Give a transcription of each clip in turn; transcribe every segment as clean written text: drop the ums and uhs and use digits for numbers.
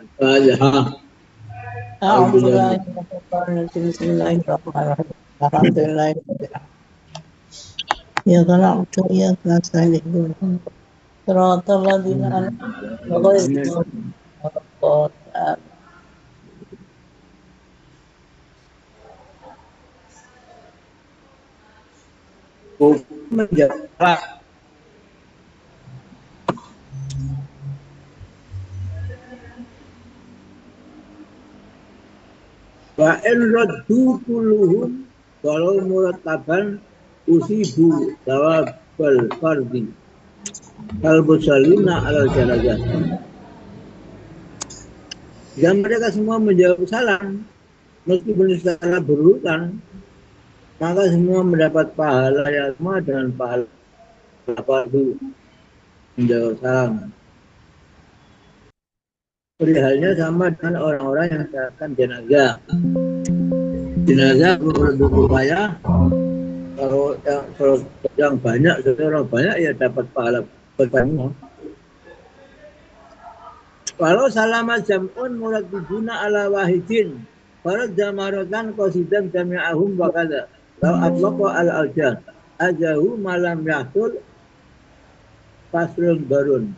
Bismillahirrahmanirrahim. Alhamdulillah. Ya kana ya kana Siratal ladzina an'amta 'alaihim menjawab wa in raddu kulluhum kalau murattaban usibu jawabal fardhi kal musallina alal janazah. Jika mereka semua menjawab salam meskipun secara berurutan, maka semua mendapat pahala yang sama dengan pahala fardu menjawab salam. Perihalnya sama dengan orang-orang yang menjalankan jenazah. Jenazah berupaya kalau yang banyak, orang banyak ya dapat pahala bersama. Kalau salama jam'un muradiduna ala wahidin farad jamaratan qasidan jami'ahum wa kadza law atlaqa al-aljan ajahu malam yahsul fasrun barun.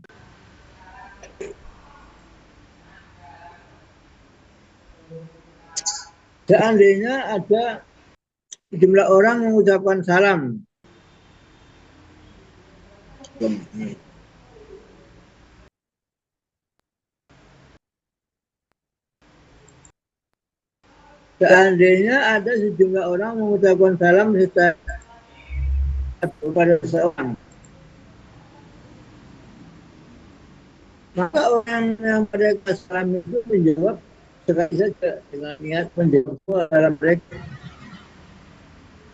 Seandainya ada jumlah orang mengucapkan salam, seandainya ada sejumlah orang mengucapkan salam kepada seseorang, maka orang yang pada salam itu menjawab sekali saja dengan niat menjawab salam mereka.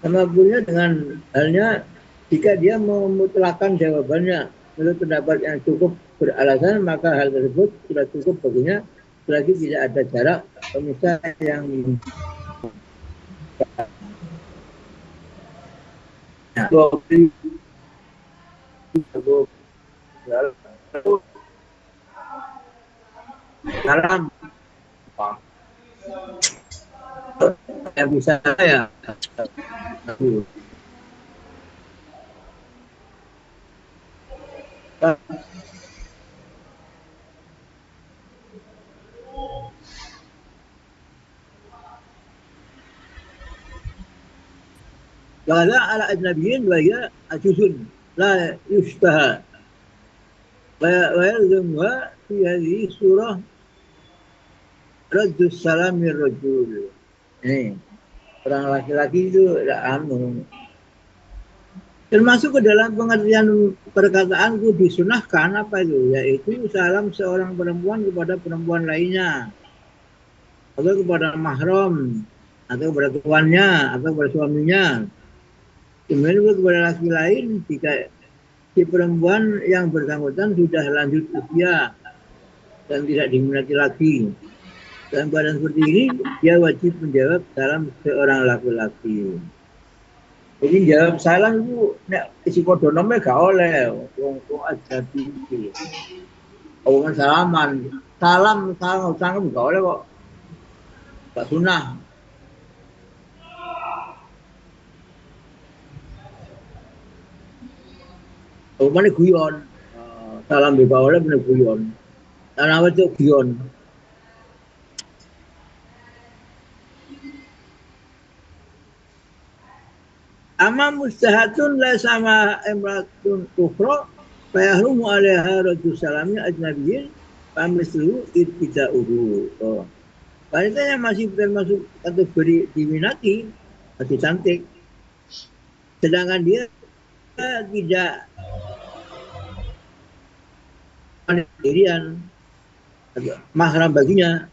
Sama punya dengan halnya jika dia memutlakan jawabannya menurut pendapat yang cukup beralasan, maka hal tersebut sudah cukup baginya selagi tidak ada jarak pemisah yang salam yang bisa ya Wala ala ajnabiyin wa hiya ajusun la yushtaha wa yalzumha fi hadhihi surah raddus salamir rajul. Ini orang laki-laki itu termasuk ke dalam pengertian perkataanku disunahkan apa itu, yaitu salam seorang perempuan kepada perempuan lainnya atau kepada mahram atau kepada tuannya atau kepada suaminya. Kemudian kepada laki lain jika si perempuan yang bersangkutan sudah lanjut usia dan tidak diminati lagi. Dalam keadaan seperti ini, dia wajib menjawab salam seorang laki-laki. Jadi jawab salam itu isi kodonomnya gak oleh. Wong aja tinggi. Omongan salaman, salam gak oleh kok. Gak sunah. Mana guyon, salam di bawah mana guyon, dan apa itu guyon? Ama mustahatun la sama emratun ukhra, fayahrumu alaiha rajul salamnya ajnabiyyin, pamislu ibtida'uhu. Wanita yang masih termasuk kategori diminati, masih cantik, sedangkan dia tidak sendirian, mahram baginya,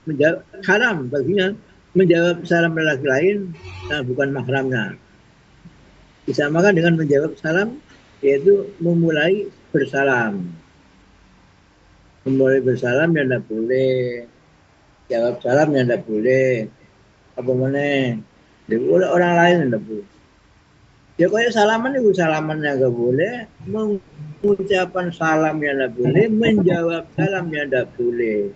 haram baginya menjawab salam lelaki lain yang bukan mahramnya. Disamakan dengan menjawab salam, yaitu memulai bersalam. Memulai bersalam yang tidak boleh, jawab salam yang tidak boleh, apa mana? Tidak boleh orang lain yang tidak boleh. Ya kayak salaman itu salaman yang nggak boleh, mengucapkan salam yang tidak boleh, menjawab salam yang tidak boleh.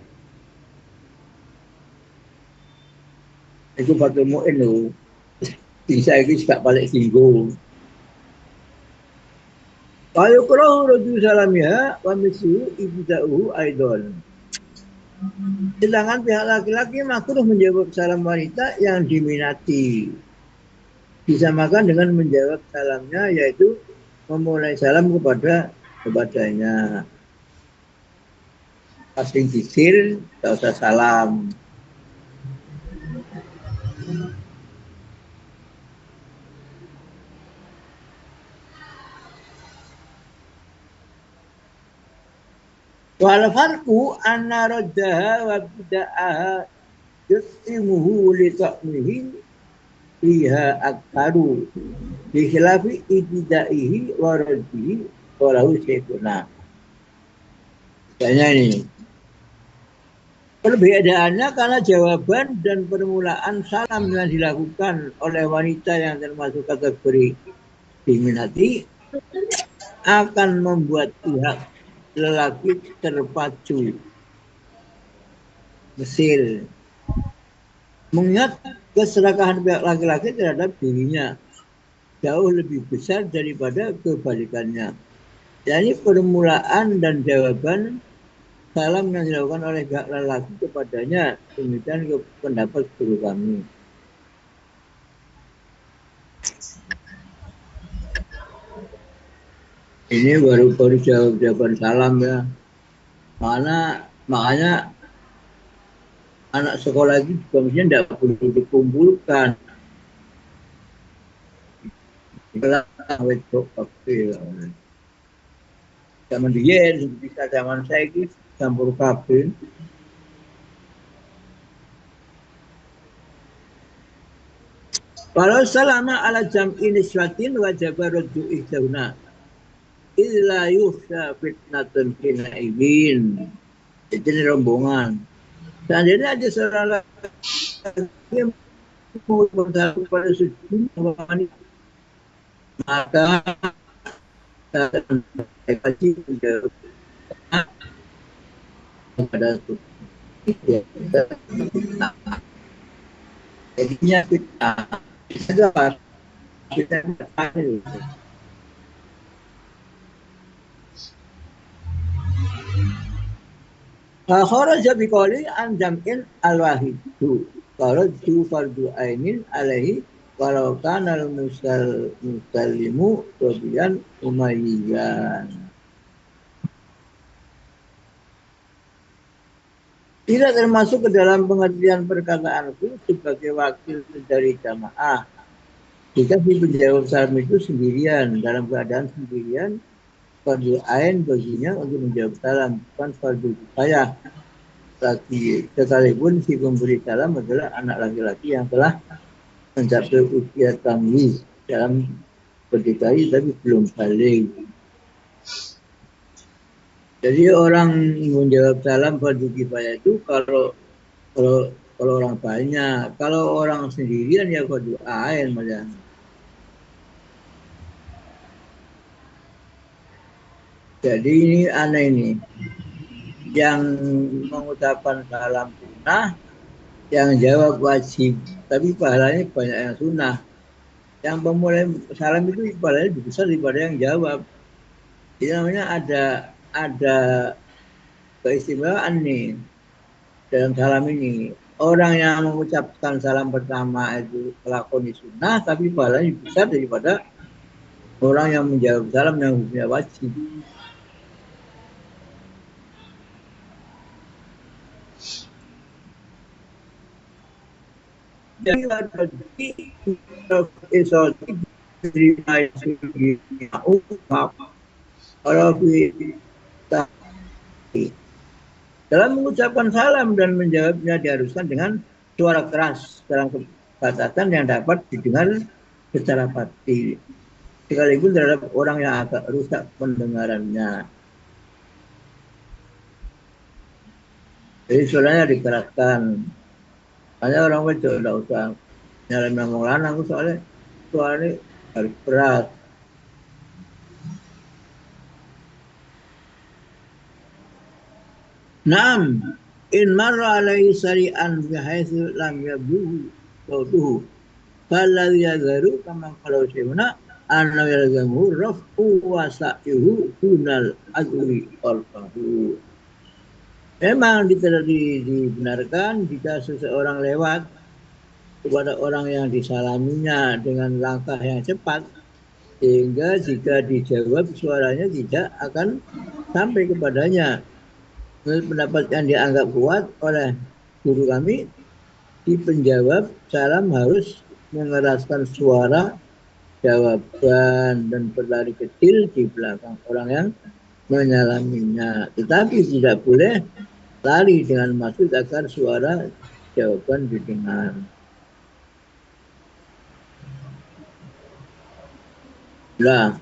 Iku Fatul Mu'in lho. Bisa iki gak balik singgung. Kalau kerauh rajul salamnya wa mislu ibda'uhu aidon. Sedangkan pihak laki-laki makruh menjawab salam wanita yang diminati. Disamakan dengan menjawab salamnya, yaitu memulai salam kepadanya. Pasing sisir, tak usah salam. Wal farqu anna raddaha wa bida'aha yus'imuhu li ta'mihi fiha aktaru bi khilafi ibtida'ihi wa raddihi walahu syekhuna. Misalnya ini, perbedaannya karena jawaban dan permulaan salam yang dilakukan oleh wanita yang termasuk kategori diminati akan membuat pihak lelaki terpacu Mesir, mengingat keserakahan pihak laki-laki terhadap dirinya jauh lebih besar daripada kebalikannya. Jadi permulaan dan jawaban salam yang dilakukan oleh pihak lelaki kepadanya, demikian pendapat guru kami. Ini baru jawaban salam ya. Makanya anak sekolah itu juga mestinya tidak perlu dikumpulkan. Zaman dia bisa zaman saya itu campur kabin. Kalau selama ala jam'i niswatin wajib raddu ihdahuna illa yukhsha fitnatun hinaidin. Jadi ini rombongan. Seandainya ada seorang laki yang mau berdakwah kepada sejumlah wanita, maka kaji kepada itu. Jadinya kita dapat kita tahu. Kharaja biqali an jam'in al-wahidu. Kharaju fardu ainin alaihi walau kana al-musallimu rabian umayyan. Tidak termasuk ke dalam pengertian perkataanku sebagai wakil dari jamaah. Jika si penjawab salam itu sendirian, dalam keadaan sendirian, fardu ain baginya untuk menjawab salam, bukan fardu kifayah. Sekalipun si pemberi salam adalah anak laki-laki yang telah mencapai usia tamyiz dalam berdikari tapi belum balik. Jadi orang menjawab salam fardu kifayah itu kalau orang banyak, kalau orang sendirian ya fardu ain malah. Jadi ini aneh ini. Yang mengucapkan salam sunnah, yang jawab wajib, tapi pahalanya banyak yang sunnah. Yang pemulai salam itu pahalanya lebih besar daripada yang jawab. Jadi namanya ada keistimewaan nih dalam salam ini. Orang yang mengucapkan salam pertama itu melakoni sunnah, tapi pahalanya lebih besar daripada orang yang menjawab salam yang hukumnya wajib. Jadi dalam mengucapkan salam dan menjawabnya diharuskan dengan suara keras dalam batasan yang dapat didengar secara pasti, sekalipun terhadap orang yang agak rusak pendengarannya. Jadi suaranya dikeraskan. Hanya orang itu tidak usah nyalain ngomong lanang, soalnya suaranya harus keras. Naam, in marra alaihi sari'an bihaitsu lam yabluhu sautuhu fala yadharu kama kalau semana anna yalzamu raf'u wa sa'ihu dunal adwi qalbahu. Memang dibenarkan jika seseorang lewat kepada orang yang disalaminya dengan langkah yang cepat, sehingga jika dijawab suaranya tidak akan sampai kepadanya. Menurut pendapat yang dianggap kuat oleh guru kami, di penjawab salam harus mengeraskan suara jawaban dan berlari kecil di belakang orang yang menyalaminya. Tetapi tidak boleh lari dengan maksud agar suara jawaban didengar. Nah,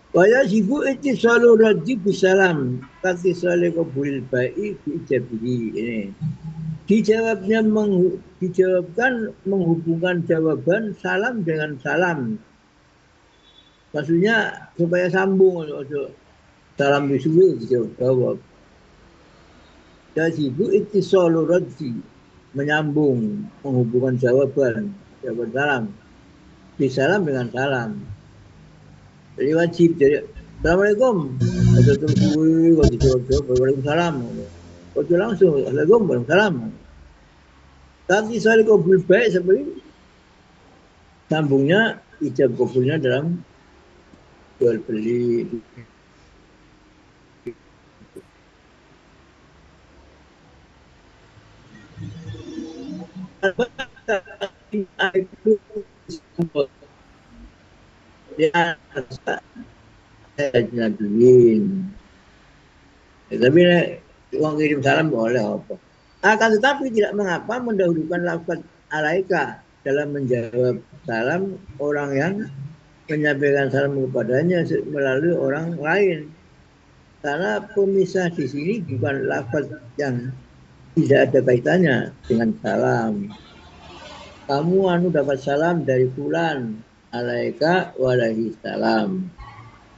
waya jibu ittisalu raddi bisalam katisale qabulil ba'i biijabihi. Ini dijawabkan menghubungkan jawaban salam dengan salam. Maksudnya supaya sambung, salam disuruh dijawab. Yajibu ittisalu raddi, menyambung, menghubungkan jawaban salam disalam dengan salam. Jadi wajib. Jadi Assalamualaikum. Atau tunggu waktu jawab Waalaikumsalam. Waktu langsung Assalamualaikum Waalaikumsalam. Tapi soal kabul baik seperti sambungnya ijab kabulnya dalam jual beli. Ya, tapi uang kirim salam boleh apa? Akan tetapi tidak mengapa mendahulukan lafaz alaika dalam menjawab salam orang yang menyampaikan salam kepadanya melalui orang lain. Karena pemisah di sini bukan lafaz yang tidak ada kaitannya dengan salam. Kamu dapat salam dari fulan, alaika walaihi salam.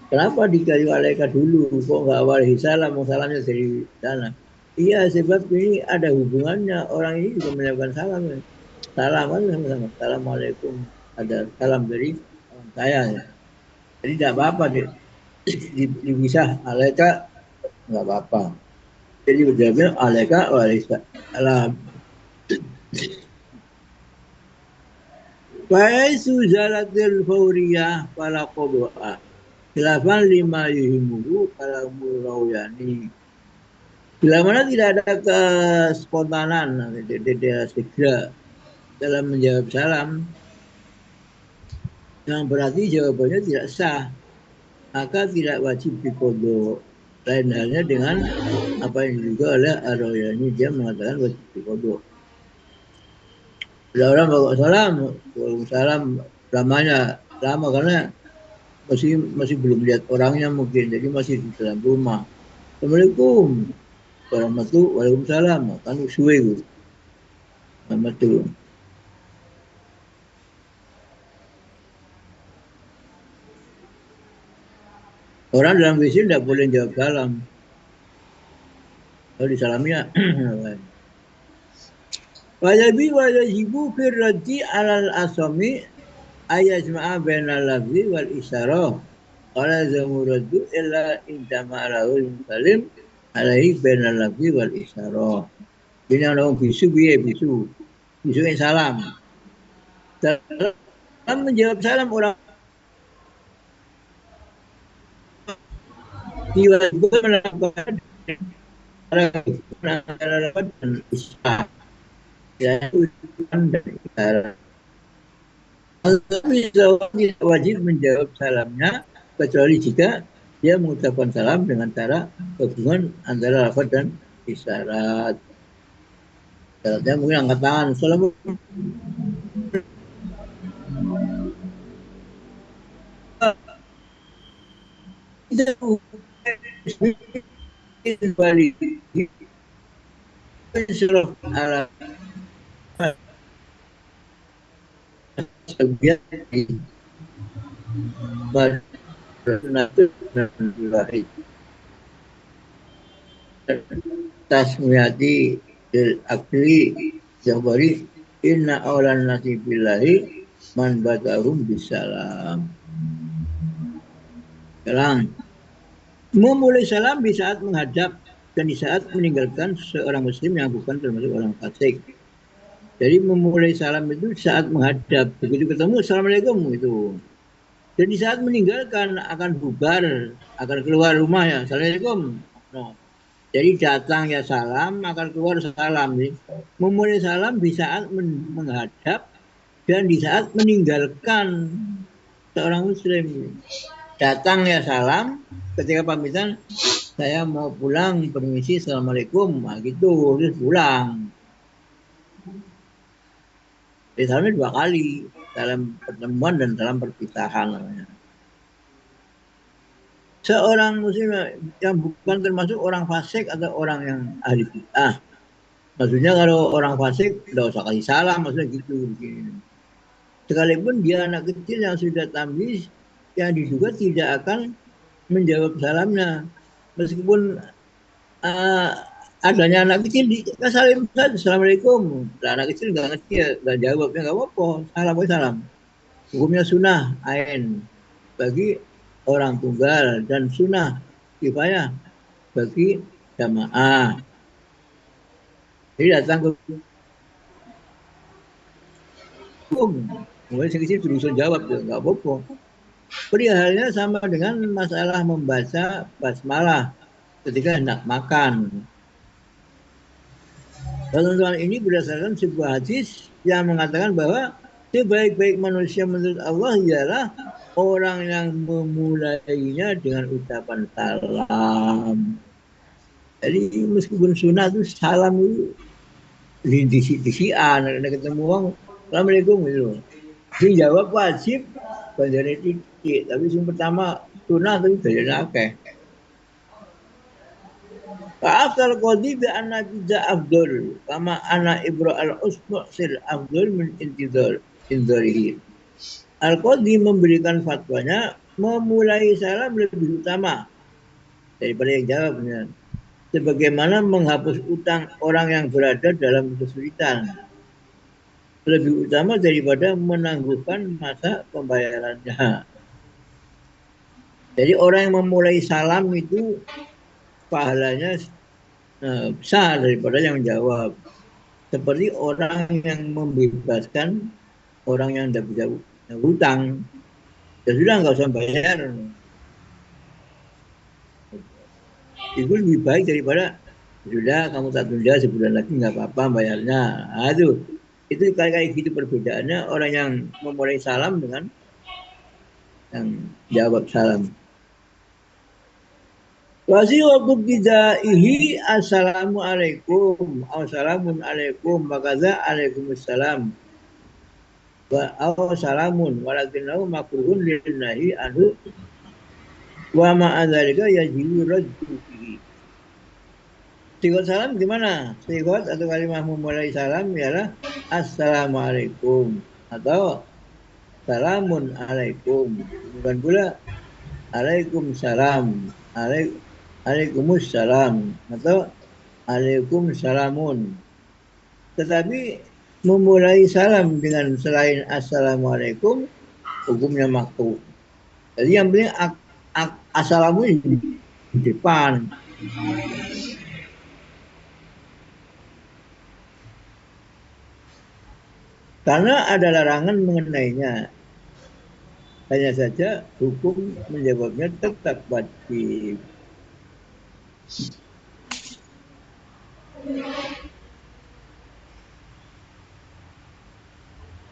Kenapa dikali alaika dulu? Kok nggak walaihi salam? Mau salamnya dari sana. Iya, sebab ini ada hubungannya. Orang ini juga menyampaikan salam. Salam sama-sama. Assalamualaikum. Ada salam dari orang saya. Jadi tidak apa-apa dipisah. Alaika nggak apa-apa. Jadi berjawabnya alaika walaihi salam. Faizu zalatil fauriyah fala qadwa. Khilafan lima yuhimuhu kalau murawiyani. Bila mana tidak ada kespontanan, tidak segera dalam menjawab salam, yang berarti jawabannya tidak sah, maka tidak wajib diqadha. Lain halnya dengan apa yang juga oleh Ar-Rawyani, dia mengatakan wajib diqadha. Bila orang bawa salam lamanya lama karena masih belum lihat orangnya mungkin, jadi masih di dalam rumah. Assalamualaikum warahmatullahi waalaikumsalam, kan suwe itu. Betul. Orang dalam WC tidak boleh jawab salam. Kalau disalaminya wajibu firrati alal asami ayajma'a bainal lafzi wal isyarah wala zamuradu illa intama alahul musalim alaihi bainal lafzi wal isyarah. Ini orang bisu yang salam. Dalam menjawab salam orang diwajibkan melakukan dan isyarah. Ya, tapi tidak wajib menjawab salamnya kecuali jika dia mengucapkan salam dengan cara hubungan antara lafaz dan isyarat. Syaratnya mungkin angkat tangan. Assalamualaikum. Itu balik. Surah ala sebagian tasmiyati akli jabari inna awlan nasi billahi man badahum bisalam. Sekarang memulai salam di saat menghadap dan di saat meninggalkan seorang muslim yang bukan termasuk orang fasik. Jadi memulai salam itu saat menghadap, begitu ketemu assalamualaikum itu. Dan di saat meninggalkan akan bubar, akan keluar rumah ya assalamualaikum. No. Jadi datang ya salam, akan keluar salam. Memulai salam di saat menghadap dan di saat meninggalkan seorang muslim. Datang ya salam, ketika pamitan saya mau pulang, permisi, assalamualaikum, nah gitu, terus pulang. Salamnya 2 kali, dalam pertemuan dan dalam perpisahan namanya. Seorang muslim yang bukan termasuk orang fasik atau orang yang ahli bid'ah. Maksudnya kalau orang fasik tidak usah kasih salam, maksudnya gitu. Sekalipun dia anak kecil yang sudah tamyiz, yang diduga tidak akan menjawab salamnya. Meskipun adanya anak kecil di salim saja, assalamualaikum. Nah, anak kecil nggak ngerti ya, nggak jawabnya nggak apa-apa, salam. Hukumnya sunnah ain bagi orang tunggal dan sunnah kifayah bagi jamaah. Jadi datang ke hukum, mulai sekecil berusaha jawab ya nggak apa-apa. Perihalnya sama dengan masalah membaca basmalah ketika hendak makan. Ketentuan ini berdasarkan sebuah hadis yang mengatakan bahwa sebaik-baik manusia menurut Allah ialah orang yang memulainya dengan ucapan salam. Jadi meskipun sunnah itu salam itu disi-disian, ada ketemu orang, assalamualaikum gitu. Dia jawab wajib, bandara titik. Tapi yang pertama sunnah tapi bandara akeh. Fa'afal qadi bi anna tidak afdol kama anna ibro al-usmu' sil afdol min intidarihi. Al-Qadi memberikan fatwanya memulai salam lebih utama daripada yang jawabnya. Sebagaimana menghapus utang orang yang berada dalam kesulitan. Lebih utama daripada menangguhkan masa pembayarannya. Jadi orang yang memulai salam itu pahalanya besar daripada yang menjawab. Seperti orang yang membebaskan orang yang tidak bisa hutang. Ya sudah nggak usah bayar. Itu lebih baik daripada sudah kamu tak tunda sebulan lagi nggak apa-apa bayarnya. Nah, itu kayak gitu perbedaannya orang yang memulai salam dengan yang jawab salam. Wasiwatu bidaihi assalamualaikum assalamun alaikum makaza alaikumussalam wa salamun walakinahu makruhun lillahi anhu wa ma'adzalika yajibu raddu fihi. Sigot salam gimana? Sigot atau kalimat memulai salam ialah assalamualaikum atau salamun alaikum, bukan pula alaikumsalam, alaikumussalam atau alaikumusalamun. Tetapi memulai salam dengan selain assalamualaikum hukumnya makruh. Jadi yang penting assalamu di depan. Karena ada larangan mengenainya. Hanya saja hukum menjawabnya tetap wajib.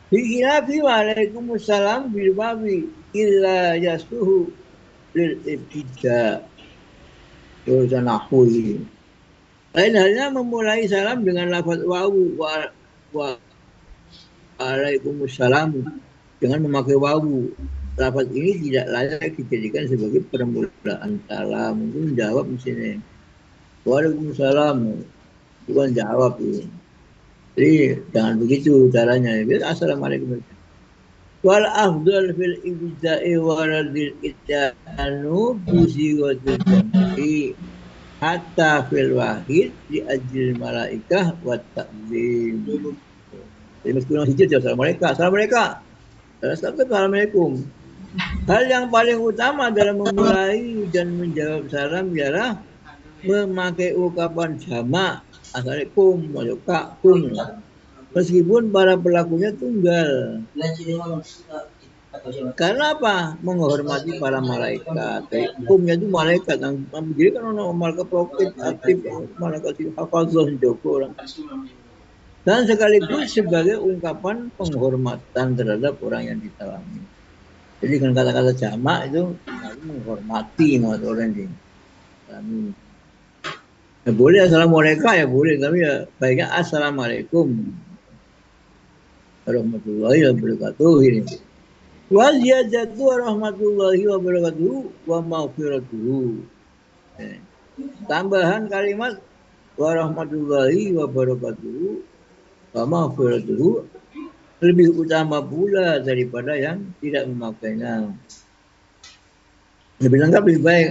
Bi'inafi wa'alaikumussalam bilwawi illa yasuhu lil-ibtida. Urusan nahwi. Lain halnya memulai salam dengan lafaz wawu wa Waalaikumsalam dengan memakai wawu. Lafaz ini tidak layak dijadikan sebagai permulaan salam. Mungkin jawab misalnya. Waalaikumsalam. Bukan jawab ini. Jadi jangan begitu caranya. Assalamualaikum. Wal afdal fil ibtida'i waradil ittanu bisighatil jam'i hatta fil wahid di ajil malaikah wa ta'zim. Jadi meskipun orang hijau, Assalamualaikum. Assalamualaikum. Hal yang paling utama dalam memulai dan menjawab salam ialah memakai ungkapan jamak. Assalamualaikum, kum. Meskipun para pelakunya tunggal. Karena apa? Menghormati para malaikat. Kumnya itu malaikat. Jadi kan orang malaikat profit, aktif, malaikat hafazah, joko orang. Dan sekaligus sebagai ungkapan penghormatan terhadap orang yang disalami. Jadi dengan kata-kata jamak itu menghormati orang ini. Ya boleh assalamualaikum ya boleh, tapi ya baiknya assalamualaikum warahmatullahi wabarakatuh ini. Wa ziyadatu warahmatullahi wabarakatuh wa maghfiratuhu. Tambahan kalimat warahmatullahi wabarakatuh wa maghfiratuhu lebih utama pula daripada yang tidak memakainya. Lebih lengkap, lebih baik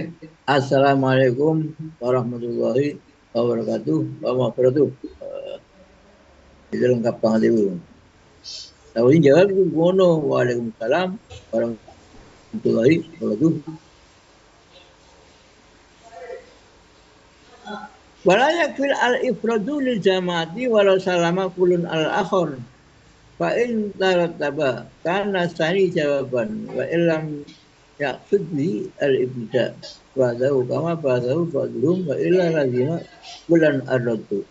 assalamualaikum warahmatullahi wabarakatuh wa maghfiratuh. Itu lengkap banget itu. Tahu ini jawab itu gono. Waalaikumsalam warahmatullahi wabarakatuh. Wala yakfil al-ifradu lil jamaati walau salama kulun al-akhir. Fa in tarattaba kana sani jawaban wa illam yaqsud bi al-ibtida wa dahu kama ba'dahu ba'dhum wa illa lazima bulan ar-raddu.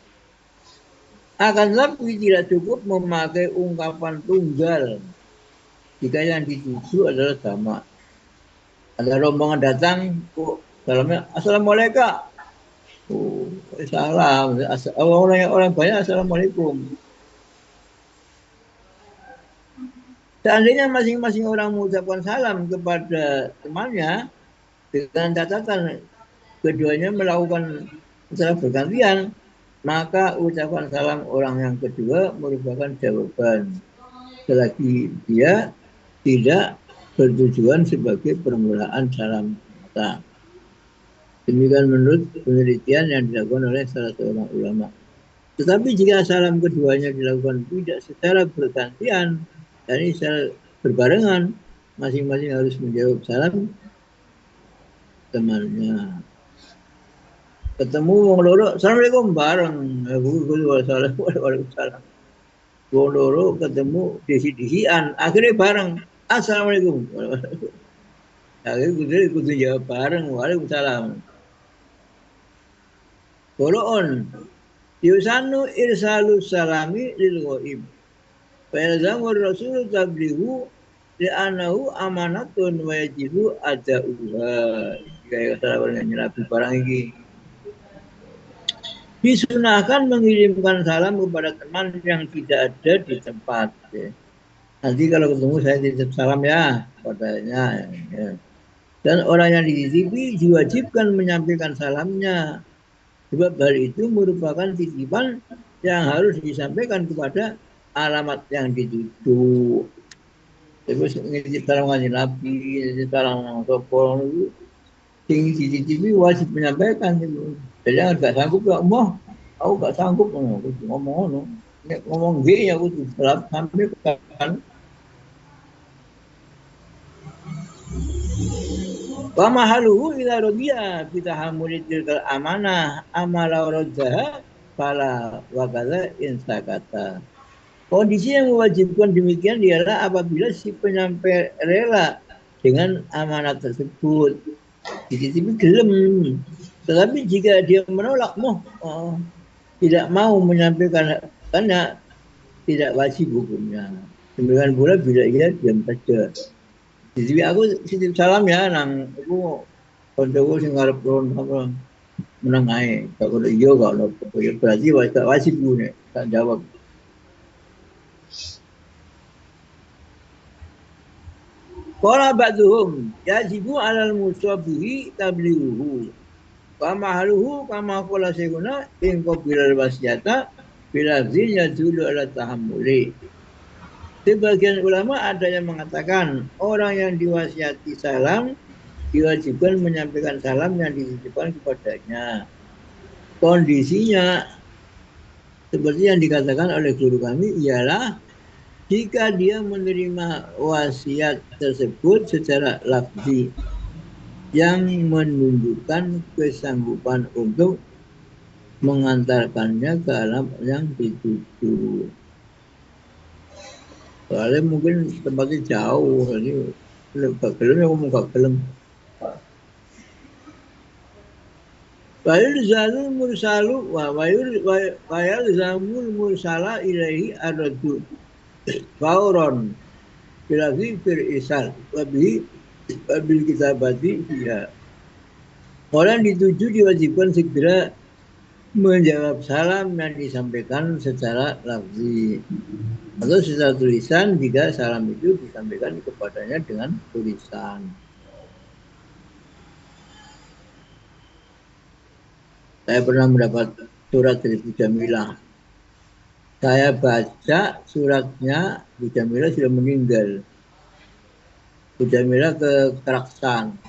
Akan tetapi tidak cukup memakai ungkapan tunggal jika yang dituju adalah sama. Ada rombongan datang, dalamnya assalamualaikum. Salam. Orang banyak assalamualaikum. Seandainya masing-masing orang mengucapkan salam kepada temannya dengan catatan keduanya melakukan secara bergantian, maka ucapan salam orang yang kedua merupakan jawaban selagi dia tidak bertujuan sebagai permulaan salam kita. Demikian menurut penelitian yang dilakukan oleh salah seorang ulama. Tetapi jika salam keduanya dilakukan tidak secara bergantian, yakni secara berbarengan, masing-masing harus menjawab salam temannya. Ketemu wong loro, assalamualaikum bareng. Waalaikumsalam. Wong loro ketemu disi-disian, akhirnya bareng. Assalamualaikum. Akhirnya kudu jawab bareng. Waalaikumsalam. Qur'an yusanu irsalu salami lil ghaib. Fa yalzamu rasul tablighu li'annahu amanatun wa yajibu ada'uha. Jika salah orang nyerapi barang ini. Disunahkan mengirimkan salam kepada teman yang tidak ada di tempat. Ya. Nanti kalau ketemu saya titip salam ya padanya. Ya. Dan orang yang dititipi diwajibkan menyampaikan salamnya. Sebab hal itu merupakan titipan yang harus disampaikan kepada alamat yang dituju. Terus ngitip salam ngaji Nabi, ngitip salam sopor itu, tinggi dititipi wajib menyampaikan itu. Jadi gak sanggup ya Allah, aku gak sanggup ngomong gini aku tuh sampai kan. Wa mahaluhu ila rodiya bitahamuli tilkal amanah amala rodzaha fala wakala instakata. Kondisi yang mewajibkan demikian ialah apabila si penyampai rela dengan amanat tersebut. Dititipi gelem. Tetapi jika dia menolak, tidak mau menyampaikan, karena tidak wajib hukumnya. Demikian pula bila ia diam saja. Jadi aku titip salam ya, nang aku koncoku sing ngarep apa menang ae. Kalau iya kalau berarti wajib gue tak jawab. Qala ba'duhum yajibu 'alal musabihi tablighuhu. Kama haluhu kama qala sayyiduna in qabilal wasiyata bila zin yadulu ala tahammuli. Sebagian ulama ada yang mengatakan orang yang diwasiati salam diwajibkan menyampaikan salam yang dititipkan kepadanya. Kondisinya seperti yang dikatakan oleh guru kami ialah jika dia menerima wasiat tersebut secara lafzi yang menunjukkan kesanggupan untuk mengantarkannya ke alam yang dituju. Soalnya mungkin tempatnya jauh, jadi gak gelem ya ngomong gak gelem. Wayul mursalu wayul zamul mursala ilaihi aradu fauron bilafi fir isal wabil kitabati fiha. Orang dituju diwajibkan segera menjawab salam yang disampaikan secara lafzi atau secara tulisan jika salam itu disampaikan kepadanya dengan tulisan. Saya pernah mendapat surat dari Bu Jamilah. Saya baca suratnya, Bu Jamilah sudah meninggal. Bu Jamilah ke Keraksan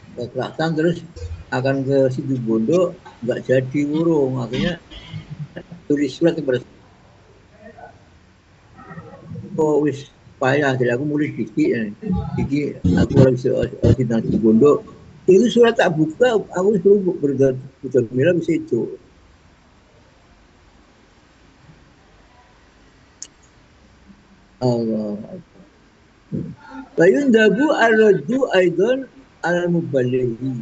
terus akan ke Situbondo, nggak jadi urung. Akhirnya tulis surat kepada wis payah, jadi aku mulai Diki aku harus sidang Situbondo. Itu surat tak buka, aku suruh berganti Bu Jamilah bisa itu. Allah. Bayun dabu arroju aidon al mubalighi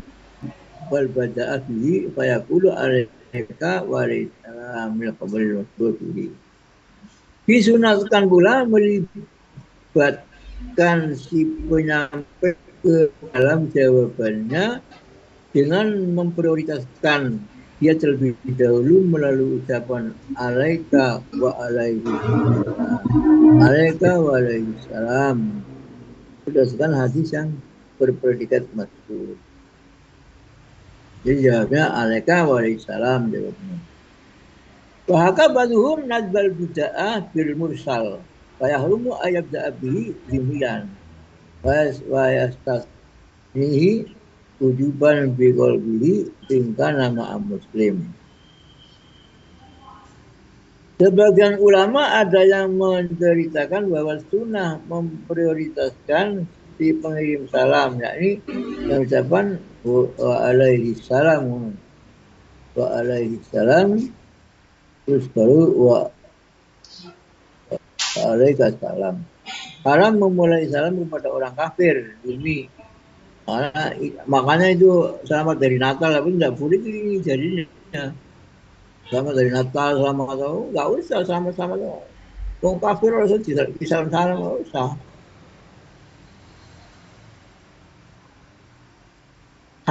wal bada'a bihi fayaqulu alaika waalaikumsalam min qablil wasbuhi. Disunatkan pula melibatkan si penyampai ke dalam jawabannya dengan memprioritaskan dia terlebih dahulu melalui ucapan alaika wa alaihi salam. Alaika wa alaihi salam. Berdasarkan hadis yang berpredikat masyhur. Jadi jawabnya alaika wa alaihi salam jawabnya. Wahaka baduhum nadbal bida'ah bil mursal. Wa yahrumu ayabda'a bihi zimilan. Wa yastasnihi wujuban biqalbihi tingkah nama muslim. Sebagian ulama ada yang menceritakan bahwa sunnah memprioritaskan si pengirim salam, yakni yang ucapan wa alaihi salam terus baru wa alaihi salam. Haram memulai salam kepada orang kafir ini. Makanya itu selamat dari Natal, tapi tidak boleh ini jadinya. Selamat dari Natal, selamat atau nggak usah sama-sama. Wong kafir harus disalam-salam, nggak usah.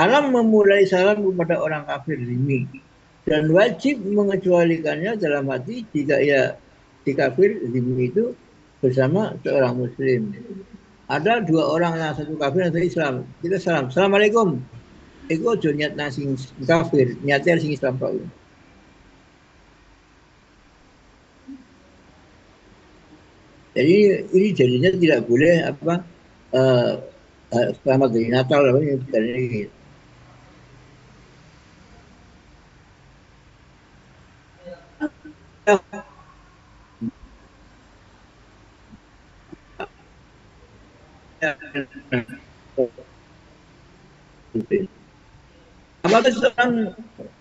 Haram memulai salam kepada orang kafir ini dan wajib mengecualikannya dalam hati jika ia si kafir zimmi itu bersama seorang muslim. Ada dua orang, yang satu kafir yang satu Islam. Kita salam, assalamualaikum. Iku aja niat sing kafir, niatnya sing Islam Pak. Jadi ini jadinya tidak boleh selamat dari Natal apa ini. Apabila seorang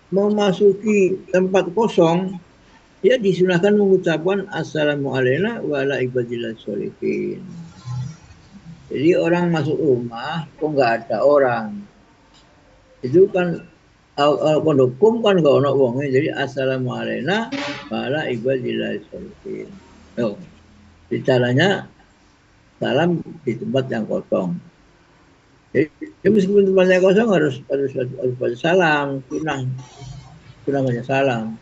memasuki tempat kosong, dia disunahkan mengucapkan assalamualaikum wa ala ibadillah sholihin. Jadi orang masuk rumah, kok nggak ada orang, itu kan kondokum kan nggak ono wongnya. Jadi assalamualaikum wa ala ibadillah sholihin. Caranya salam di tempat yang kosong. Jadi meskipun tempatnya kosong harus baca salam, sunah banyak salam.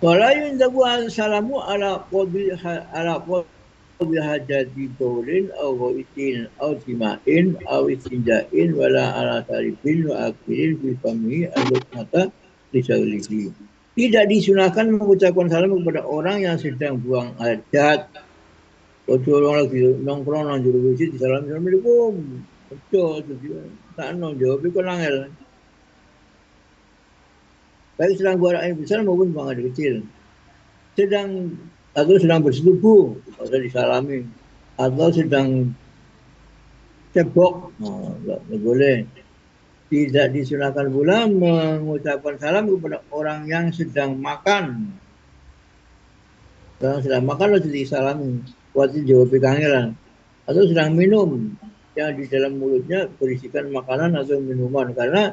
Wala yundabu salamu ala qadri hajati baulin aw ghaitin aw jima'in aw istinja'in wala ala tarifin wa akhirin fi famihi al-luqmata lisawlihi. Tidak disunahkan mengucapkan salam kepada orang yang sedang buang hajat. Ojo orang lagi nongkrong nang jero WC disalam assalamualaikum. Ojo tak ono jawab iku angel. Baik sedang buang air besar maupun buang air kecil. Sedang atau sedang bersetubuh, atau disalami, atau sedang cebok, nggak boleh. Tidak disunahkan pula mengucapkan salam kepada orang yang sedang makan. Orang sedang makan harus disalami, waktu jawab panggilan. Atau sedang minum, yang di dalam mulutnya berisikan makanan atau minuman, karena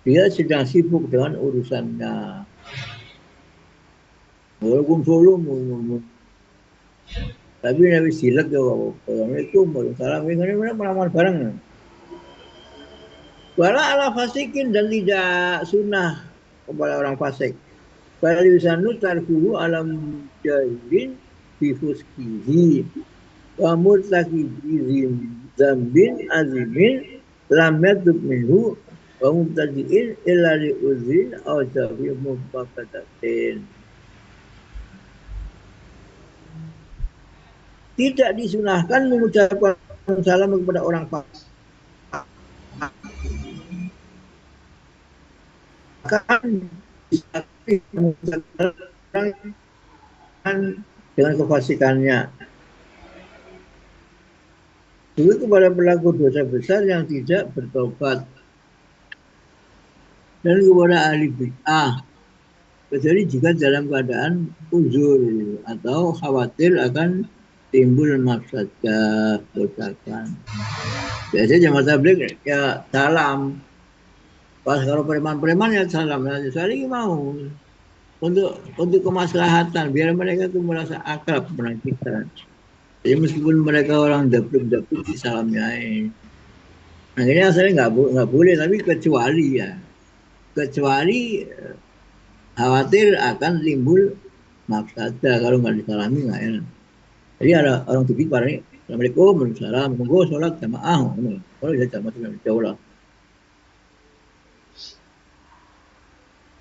dia sedang sibuk dengan urusannya. Waalaikumsalam. Tapi Nabi silap ya, Assalamualaikum warahmatullahi wabarakatuh. Ini mana melamar bareng. Wala ala fasikin, dan tidak sunnah kepada orang fasik. Pada lisanu tarkuhu alam jahilin bifuskihi wa murtakibizim zambin azimin lam yatub minhu wa mubtadi'in illa li'uzin aw jawi mubakatatin. Tidak disunahkan mengucapkan salam kepada orang fasik dengan kefasikannya. Itu kepada pelaku dosa besar yang tidak bertobat, dan kepada ahli bid'ah, kecuali jika dalam keadaan uzur atau khawatir akan timbul mafsadah dosakan. Biasanya jamaah tabligh ya salam. Pas kalau preman-preman ya salam, saling mau untuk kemaslahatan, biar mereka tuh merasa akrab dengan kita. Jadi meskipun mereka orang dapet salamnya, akhirnya saya nggak boleh, tapi kecuali khawatir akan timbul mafsadah kalau nggak disalami nggak enak. Jadi ada orang tuh pada ini, Assalamualaikum, Waalaikumsalam, monggo sholat jamaah, kalau bisa jamaah sholat.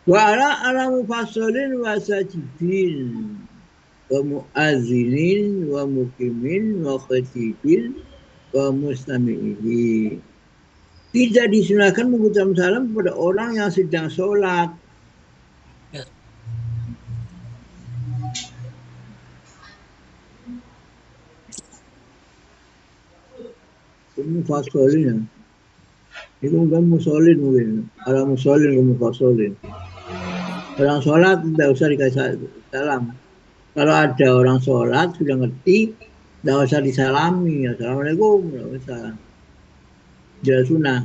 Wa ala mufassilin wa sajidin wa mu'azinin wa mukimin wa khatibin wa mustami'ihi. Tidak disunahkan mengucapkan salam kepada orang yang sedang sholat. Mufassilin ya. Itu kan musolin mungkin. Ala musolin ke mufasolin. Orang sholat tidak usah dikasih salam. Kalau ada orang sholat sudah ngerti, tidak usah disalami. Assalamualaikum, tidak usah. Tidak sunnah.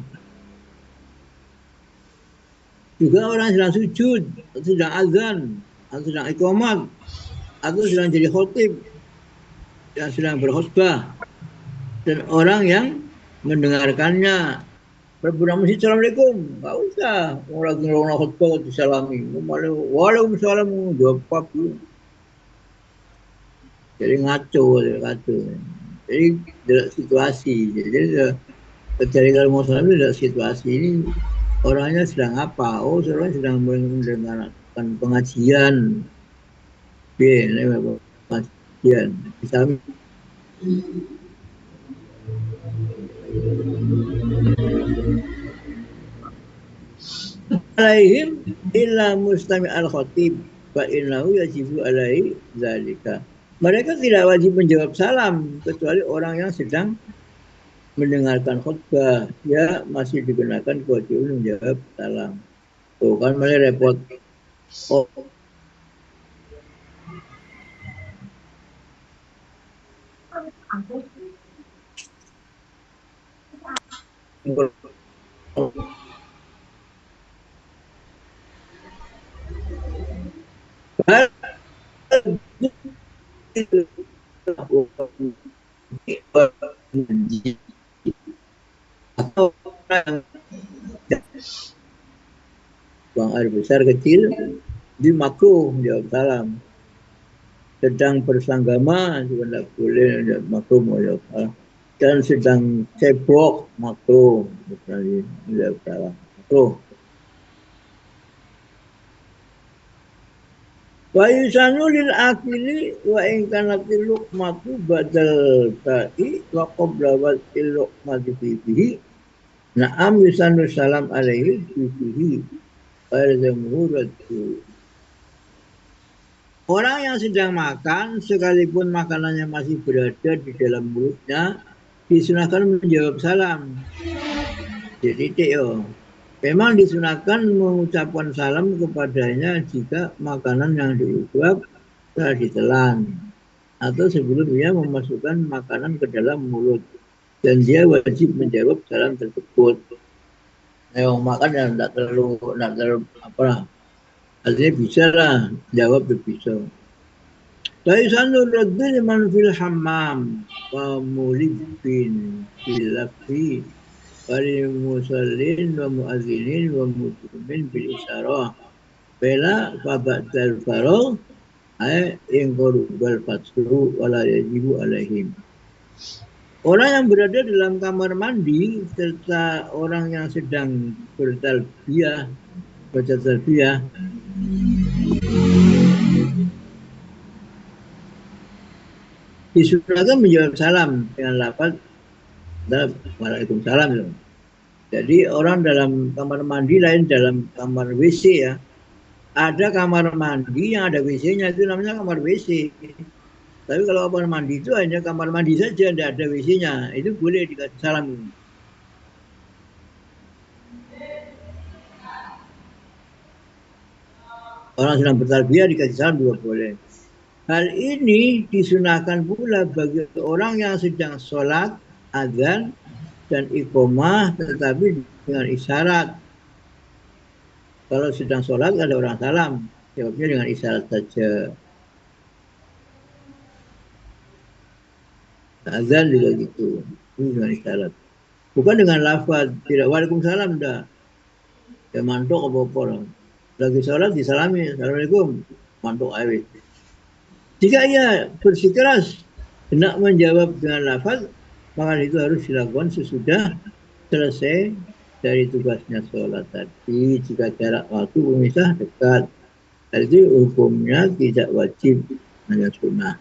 Juga orang sedang sujud, atau sedang azan, atau sedang iqamat, atau sedang jadi khotib, yang sedang berkhutbah, dan orang yang mendengarkannya berbuat masjid, Assalamualaikum, nggak usah. Orang lagi ngomong khutbah disalami, Waalaikumsalam, jawab dulu. Jadi ngaco. Jadi dalam situasi. Jadi ketika kalau mau salam dalam situasi ini, orangnya sedang apa? Oh, orangnya sedang mendengarkan pengajian. Pengajian. Misalnya alaihim illa mustami al-khatib fa innahu yajibu alaihi zalika. Mereka tidak wajib menjawab salam kecuali orang yang sedang mendengarkan khutbah, ya masih digunakan kewajiban menjawab salam. Tuh kan malah repot. Oh. Atau buang air besar kecil di makruh jawab salam. Sedang bersanggama juga tidak boleh makruh jawab salam. Dan sedang cebok makruh misalnya jawab salam makruh. Wa yusanu lil akili wa in kanat luqmatu badal ta'i wa qabla wal luqmati fihi. Na'am yusanu salam alaihi fihi. Al-jamhuratu. Orang yang sedang makan, sekalipun makanannya masih berada di dalam mulutnya, disunahkan menjawab salam. Jadi Teo, memang disunahkan mengucapkan salam kepadanya jika makanan yang diucap telah ditelan atau sebelum dia memasukkan makanan ke dalam mulut dan dia wajib menjawab salam tersebut. Yang makan ya tidak terlalu apa, artinya bisa lah jawab bisa. Laisanu rajul man fil hammam wa mulibin fil lafzi wal musallin wa muadzinin wa mutumin bil isyarah bela fa ba'dal faragh ay in qarubal fathu wala yajibu alaihim. Orang yang berada dalam kamar mandi serta orang yang sedang bertalbiyah baca talbiyah disunahkan menjawab salam dengan lafaz Waalaikumsalam. Jadi orang dalam kamar mandi lain dalam kamar WC ya. Ada kamar mandi yang ada WC-nya, itu namanya kamar WC. Tapi kalau kamar mandi itu hanya kamar mandi saja, tidak ada WC-nya. Itu boleh dikasih salam. Orang sedang bertarbiyah dikasih salam juga boleh. Hal ini disunahkan pula bagi orang yang sedang sholat, azan, dan iqomah tetapi dengan isyarat. Kalau sedang sholat ada orang salam, jawabnya dengan isyarat saja. Azan juga gitu, ini dengan isyarat. Bukan dengan lafaz, tidak waalaikumsalam dah. Ya mantuk apa-apa. Lagi sholat disalami, assalamualaikum, mantuk air. Jika ia bersikeras hendak menjawab dengan lafaz, maka itu harus dilakukan sesudah selesai dari tugasnya sholat tadi. Jika jarak waktu pemisah dekat, jadi hukumnya tidak wajib, hanya sunnah.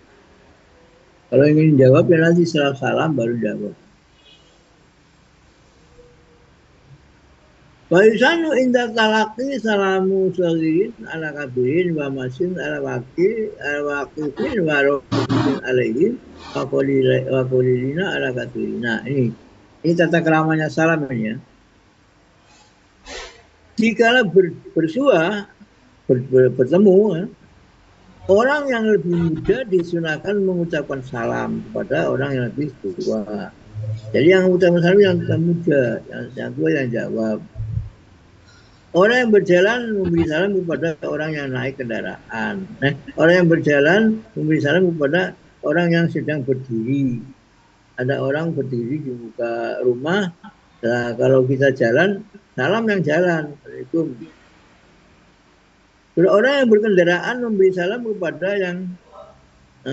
Kalau ingin jawab ya nanti setelah salam baru jawab. Baisanu indah talaki salamu sagirin ala kabirin wa masin ala wakifin wa rohmin alaihim wa kulilina ala kathirina. Ini tata keramanya salam ya. Jikalau bersua bertemu ya, orang yang lebih muda disunahkan mengucapkan salam kepada orang yang lebih tua. Jadi yang mengucapkan salam yang muda, yang tua yang jawab. Orang yang berjalan memberi salam kepada orang yang naik kendaraan. Orang yang berjalan memberi salam kepada orang yang sedang berdiri. Ada orang berdiri di muka rumah. Nah, kalau kita jalan, salam yang jalan. Assalamualaikum. Orang yang berkendaraan memberi salam kepada yang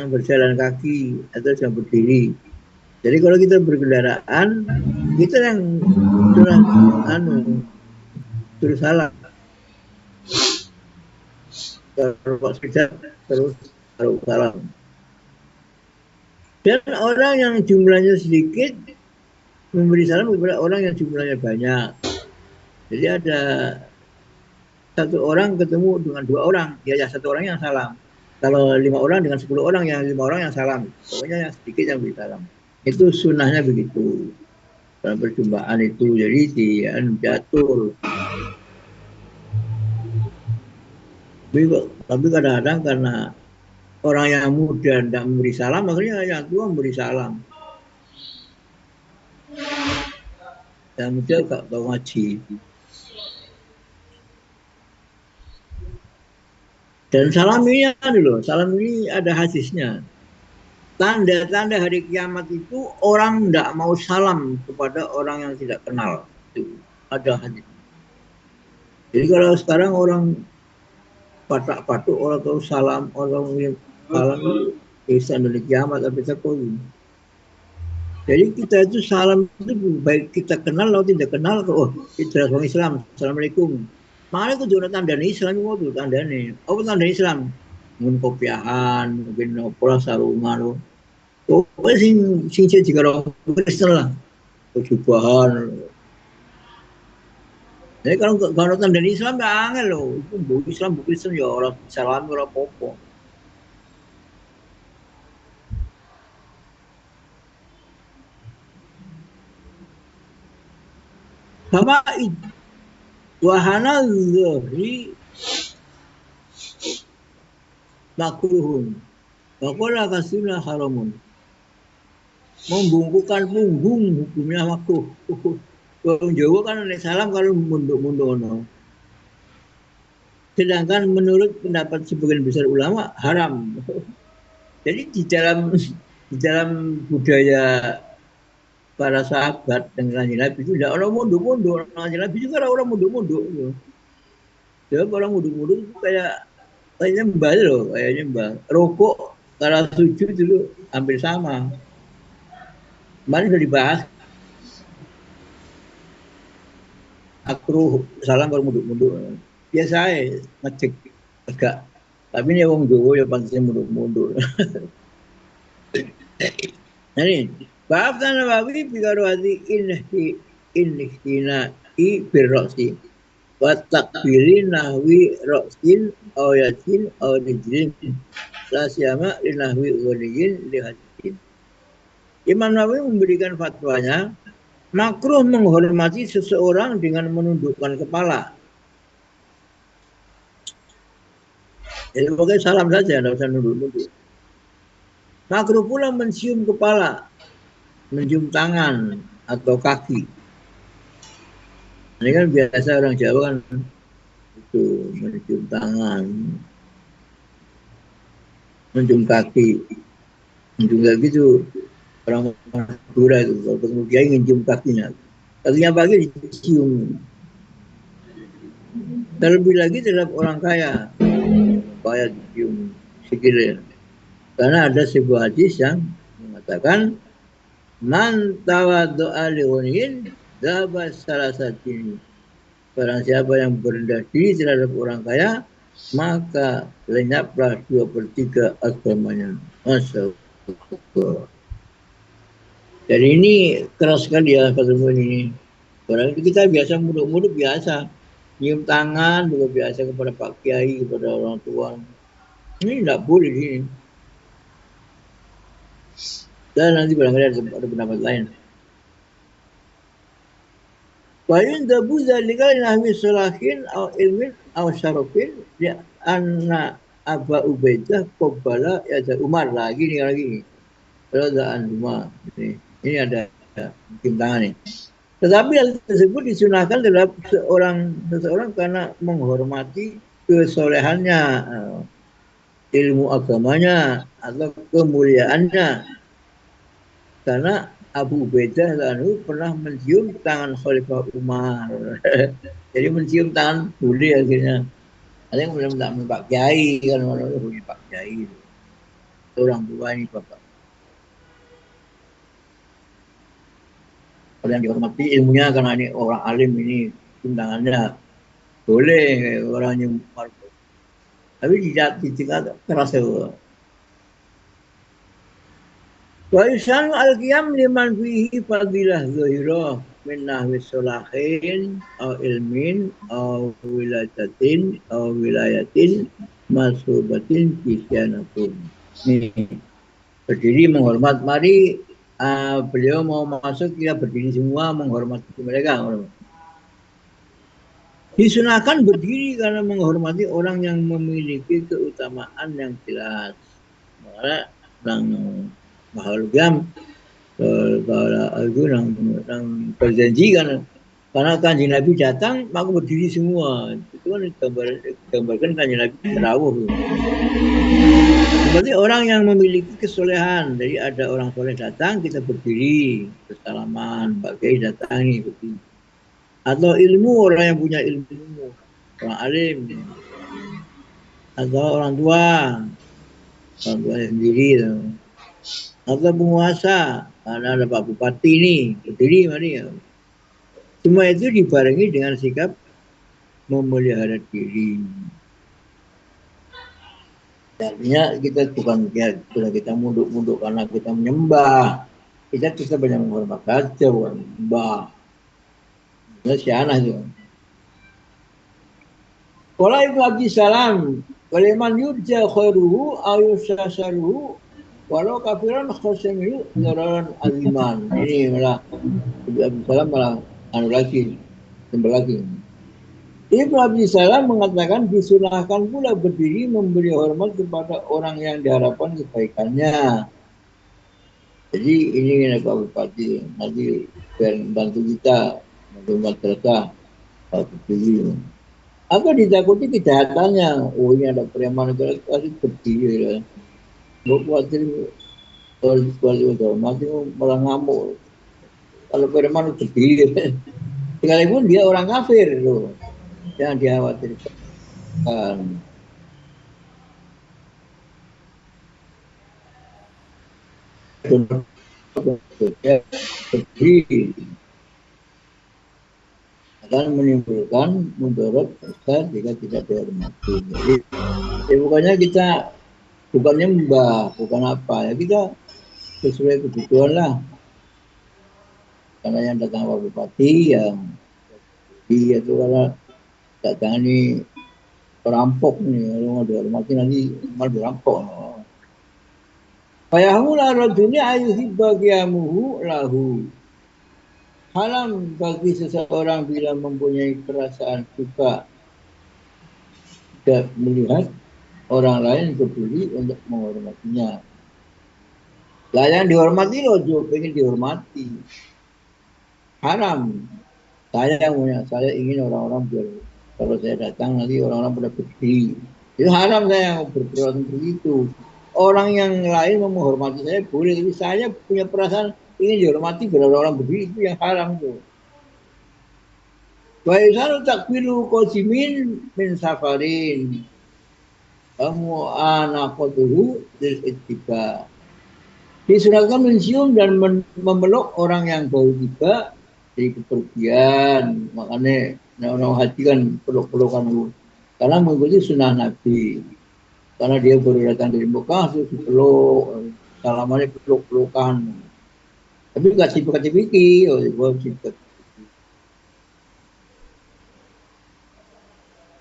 berjalan kaki atau yang berdiri. Jadi kalau kita berkendaraan, kita yang terus salam. Terus salam. Dan orang yang jumlahnya sedikit memberi salam kepada orang yang jumlahnya banyak. Jadi ada satu orang ketemu dengan dua orang, ya satu orang yang salam. Kalau 5 orang dengan 10 orang, yang 5 orang yang salam. Pokoknya yang sedikit yang beri salam. Itu sunnahnya begitu. Dalam perjumpaan itu, jadi diatur. Tapi kadang-kadang karena orang yang muda tidak memberi salam, akhirnya yang tua memberi salam. Yang muda gak tahu ngaji. Dan salam ini ada hadisnya. Tanda-tanda hari kiamat itu orang tidak mau salam kepada orang yang tidak kenal. Itu ada hadis. Jadi kalau sekarang orang patak-patuk orang tahu salam, orang salam itu dari kiamat sampai sekolah. Jadi kita itu salam itu baik kita kenal atau tidak kenal, kita orang Islam, assalamualaikum. Mana itu juga tanda Islam itu tanda nih. Apa tanda Islam? Mungkin kopiahan, mungkin pola sarungan. Pokoknya sing jika orang Kristen lah, kejubahan. Jadi kalau tanda Islam nggak angel loh. Itu Islam bukan Kristen ya orang salam orang popo. Famaid wahana zuhri makruhun. Wakola kasuna haramun. Membungkukan punggung hukumnya makruh. Orang Jawa kan nek salam kalau munduk-munduk ono. Sedangkan menurut pendapat sebagian besar ulama haram. Jadi di dalam budaya para sahabat dengan Nabi itu tidak orang munduk-munduk. Nabi juga orang munduk-munduk. Jadi orang munduk-munduk itu kayak nyembah loh, kayak nyembah. Rokok kalau sujud dulu hampir sama. Kemarin sudah dibahas. Akruh salam kalau munduk-munduk. Biasa ya ngecek agak. Tapi ini orang Jawa ya pantasnya munduk-munduk. Nah ini, Ba'aftan Nawawi bikarwati inihtina birroksi wa takbiri nahwi roksin aw yasin aw nijrin la siyama li nahwi uwaliyin li hadin. Imam Nawawi memberikan fatwanya makruh menghormati seseorang dengan menundukkan kepala. Jadi pokoknya salam saja, tidak usah nunduk-nunduk. Makruh pula mencium kepala, mencium tangan atau kaki. Ini kan biasa orang Jawa kan itu mencium tangan, mencium kaki itu orang Madura itu kalau ketemu kiai mencium kakinya pagi dicium. Terlebih lagi terhadap orang kaya dicium sikilnya. Karena ada sebuah hadis yang mengatakan man tawaddu'a li ghaniyin dzaba salasatini. Barang siapa yang berendah diri terhadap orang kaya, maka lenyaplah 2/3 agamanya. Masya Allah. Jadi ini keras sekali ya ketemu ini. Barang itu kita biasa muduk-muduk biasa. Nyium tangan juga biasa kepada Pak Kiai, kepada orang tua. Ini tidak boleh ini. Dan nanti barangkali ada pendapat lain. Wayun dabu zalika nahwi salahin aw ilmin aw syarafin ya anna Aba Ubaidah qabbala ya Umar lagi nih. Radha'an Umar. Ini ada cium tangan nih. Tetapi hal tersebut disunahkan terhadap seseorang karena menghormati kesolehannya, ilmu agamanya atau kemuliaannya. Karena Abu Ubaidah pernah mencium tangan Khalifah Umar. Jadi mencium tangan boleh akhirnya. Ada yang bilang Pak Kiai kan orang punya Pak Kiai. Orang tua ini Bapak. Kalau yang dihormati ilmunya karena ini orang alim ini cium tangannya boleh orang yang tapi tidak keras ya. Wa yusan al-qiyam liman fihi fadilah zahirah min nahwi solahin aw ilmin aw wilayatin masubatin kisyanatun. Ini berdiri menghormat. Mari beliau mau masuk, kita berdiri semua menghormati mereka. Disunahkan berdiri karena menghormati orang yang memiliki keutamaan yang jelas. Maka Mahal Gam kalau itu yang berjanji kan karena Kanjeng Nabi datang maka berdiri semua. Itu kan gambarkan Kanjeng Nabi terawuh. Berarti orang yang memiliki kesolehan, jadi ada orang soleh datang kita berdiri bersalaman, Pak Kiai datangi berdiri. Atau ilmu, orang yang punya ilmu, orang alim, atau orang tua sendiri. Atau penguasa, karena ada Pak Bupati ini berdiri mari. Semua itu dibarengi dengan sikap memelihara diri. Artinya kita bukan kita munduk-munduk karena kita menyembah. Kita banyak menghormat saja, bukan menyembah. Itu syianah itu. Qala Ibnu Abdi Salam, "Waliman yurja khairuhu aw yusasaruhu walau kafiran khosemiyu nararan aziman." Ini malah Abdul Salam malah lagi Tambah lagi. Ibnu Abi Salam mengatakan disunahkan pula berdiri memberi hormat kepada orang yang diharapkan kebaikannya. Jadi ini Pak Bupati nanti biar bantu kita bantu masyarakat berdiri. Apa ditakuti kejahatannya? Oh ini ada preman kasih berdiri ya. Gue khawatir kalau mati malah ngamuk. Kalau preman berdiri, sekalipun dia orang kafir loh, yang dikhawatirkan. Berdiri akan menimbulkan mudarat besar jika tidak dihormati. Jadi bukannya kita bukannya mbah, bukan apa ya, kita sesuai kebutuhan lah. Karena yang datang Pak Bupati yang dia itu kalau datang ini perampok nih, kalau mau dihormati nanti malah dirampok. Fayahmula rajulnya ayuhibba qiyamuhu lahu. Haram bagi seseorang bila mempunyai perasaan suka tidak melihat orang lain peduli untuk menghormatinya. Lah yang dihormati loh, pengen dihormati. Haram. Saya ingin orang-orang kalau saya datang nanti orang-orang pada berdiri. Itu haram saya berperasaan begitu. Orang yang lain mau menghormati saya boleh, tapi saya punya perasaan ingin dihormati biar orang berdiri, itu yang haram tuh. Wa yusanu takbiru qasimin min safarin. Kamu anaqatuhu lil ittiba. Disunahkan mencium dan memeluk orang yang baru tiba dari kepergian. Makanya orang haji kan peluk-pelukan dulu. Karena mengikuti sunnah Nabi. Karena dia baru datang dari Mekah, terus dipeluk, salamannya peluk-pelukan. Tapi nggak cipika-cipiki,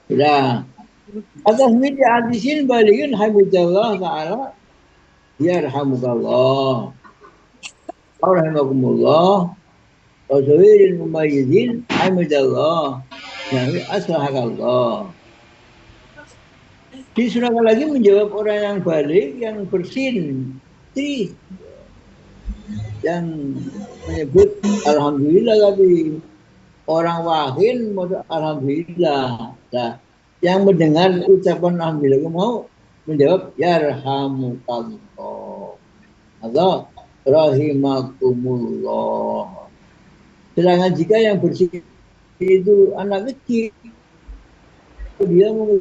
sudah. Atas media hadisin balikin hamidallah ta'ala yarhamukallah. Alhamdulillah. Rasulil mumayyizin hamidallah. Yang aslahakallah. Disunahkan lagi menjawab orang yang balik, yang bersin, yang menyebut alhamdulillah, tapi orang wahin mau alhamdulillah. Nah, yang mendengar ucapan alhamdulillah mau menjawab yarhamukallah atau rahimakumullah. Sedangkan jika yang bersih itu anak kecil, dia kalau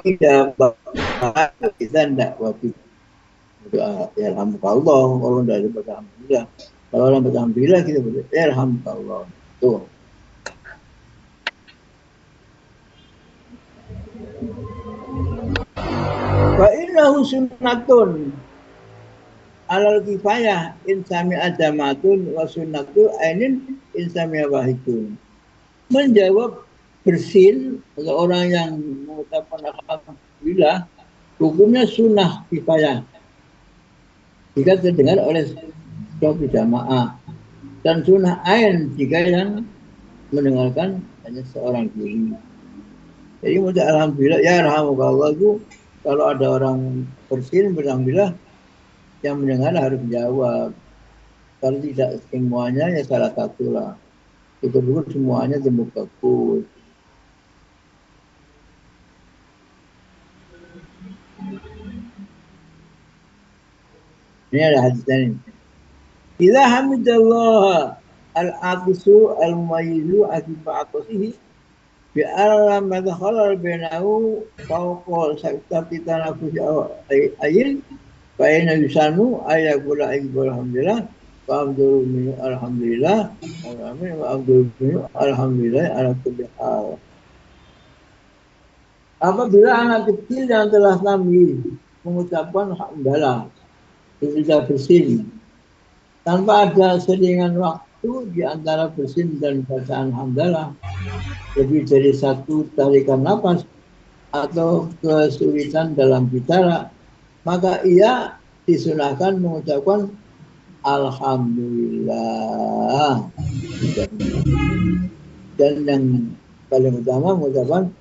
tidak kita tidak wajib berdoa ya alhamdulillah. Kalau tidak baca alhamdulillah, kalau orang baca alhamdulillah kita berdoa ya alhamdulillah. Tuh. Wa innahu sunnatun alal kifayah insami adamatun wa sunnatu ainin insami wahidun. Menjawab bersin atau orang yang mengucapkan alhamdulillah hukumnya sunnah kifayah jika terdengar oleh suatu jamaah, dan sunnah ain jika yang mendengarkan hanya seorang diri. Jadi mengucap alhamdulillah ya rahmukallah itu kalau ada orang bersin beralhamdulillah, yang mendengar harus menjawab. Kalau tidak semuanya ya salah satu lah. Itu dulu semuanya temu bagus. Ini ada hadisnya ini. Idza hamidallah al-aqisu al-mumayyizu akiba aqsihi bi alam madkhala bainahu fawqa sakti tanafus ayil fa inna yusanu ayaqula alhamdulillah wa alhamdulillah alhamdulillah ala kulli hal. Apabila anak kecil yang telah kami mengucapkan hamdalah ketika bersin tanpa ada selingan waktu di antara bersin dan bacaan hamdalah lebih dari satu tarikan nafas, atau kesulitan dalam bicara, maka ia disunahkan mengucapkan Alhamdulillah. Dan yang paling utama mengucapkan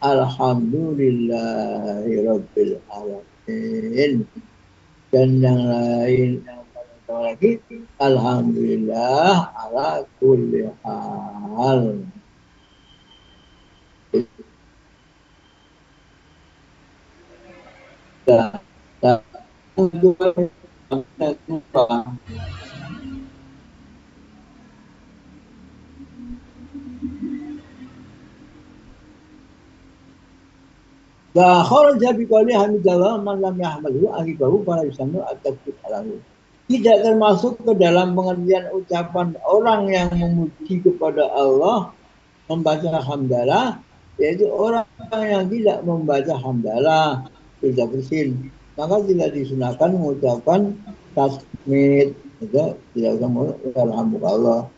Alhamdulillahirabbil alamin. Dan yang lain yang paling utama lagi Alhamdulillah ala kulli hal. Wa kharaja bi qouli hamidallah man lam yahmadhu aqibahu fala yusannu at-takbir alahu. Tidak termasuk ke dalam pengertian ucapan orang yang memuji kepada Allah membaca hamdalah, yaitu orang yang tidak membaca hamdalah tidak bersin, maka tidak disunahkan mengucapkan tasmid, tidak usah mengucapkan alhamdulillah.